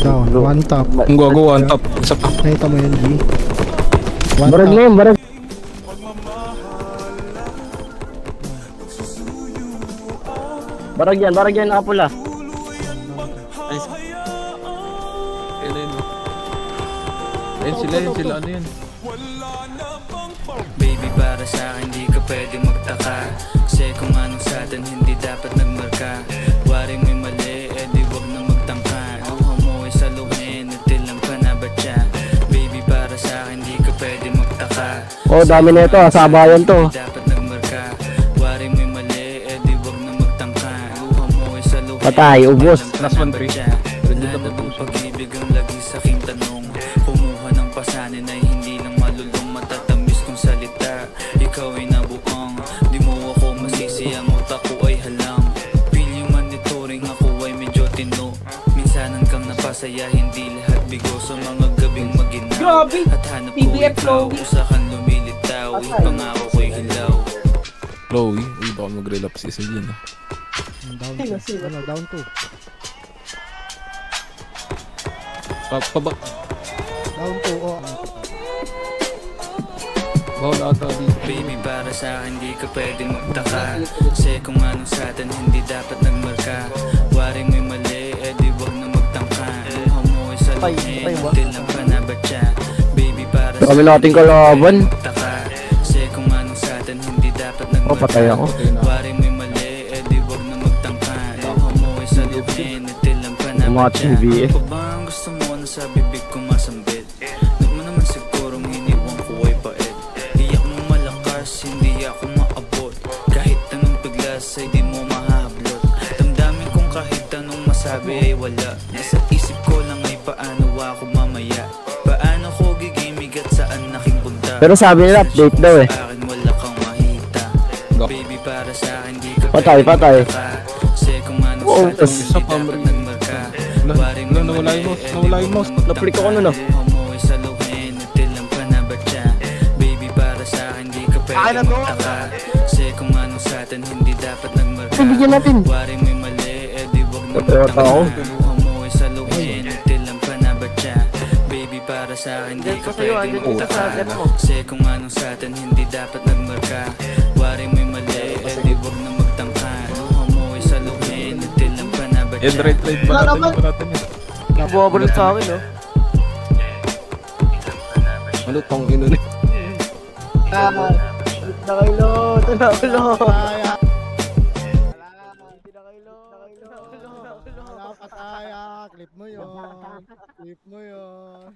Down, one top. Ang gago, one top. Isa pa. Nakita mo yun, G? One Barag top. na yun, barag. Barag yan, nakapula. Ayun sila, ano yun? Baby, para sa akin di ka pwede magtaka. Kasi kung anong sa atin hindi dapat nagmarka. Wari mo'y mali, di wag na magtangka. Luha mo ay saluhin, natilang ka na ba siya? Baby, para sa akin di ka pwede magtaka. Oh, dami na ito, sabayan to. Dapat nagmarka. Wari mo'y mali, di wag na magtangka. Luha mo ay saluhin. Patay, ubos. Last one, pre. Wala na bang pag-ibig ang lagi sa aking tanong. Kumuha ng pasanin ay hindi lang malulong. Matatamis kong salita, ikaw ay nabuang. Di mo ako masisi, ang utak ko ay halang. Feel yung monitoring, ako ay medyo tino. Minsanan kang napasaya, hindi lahat bigo. Sa mga gabing maginaw at hanap ko ikaw. Usakan lumilitaw, ipangako ko'y hilaw. Chloe, uy, baka mag-relapse isa yun. Down 2. Ano, down 2. Paba. Down 2, oh. Bawal ata dito. Baby, para sa akin di ka pwede magtaka. Kasi kung anong sa atin hindi dapat nagmarka. Wari mo'y mali, di wag na magtangka. Luha mo ay saluhin, tilang ka na ba siya? Baby, para sa Kami nating kalaban. magtaka. Kasi kung anong sa atin hindi dapat nagmarka. Oh, patay ako. Wari mo'y mali, di wag na magtangka. Luha mo ay saluhin, tilang ka na ba siya? Ano pa ba ang gusto mo na sa bibig ko masambit? Huwag mo naman sigurong hiniwang ko ay bait. Iyak mo malakas, hindi ako maabot. Kahit anong piglas ay di mo mahablot. Damdamin kong kahit anong masabi ay wala. Nasa isip ko lang ay paano ako mamaya. Paano ko gigimig at saan aking punta. Pero sabi nila, update daw eh. Sa akin wala kang mahita. Baby, para sa akin di ka Patay. kasi kung ano Oh, sa atin hindi dapat nagmarka. Waring may Nawala yung mouse. Naplik ako nun, oh. luha mo ay saluhin, natilang ka na ba siya? Baby, para sa akin di ka pwede magtaka. Kasi kung ano sa atin hindi dapat nagmarka. Bigyan natin. Waring may mali, di wag na Patay magtaka. ako. Luha mo ay saluhin, natilang ka na ba siya? Baby, para sa akin di ka pwede magtaka. Kasi kung ano sa atin hindi dapat nagmarka. Waring may mali, di wag na magtangka. Luha mo ay saluhin, natilang ka na ba siya? Yan, right ba natin yun? Nabuhabulit sa akin, oh. Ano tong ino na? Pataya. Clip mo yun.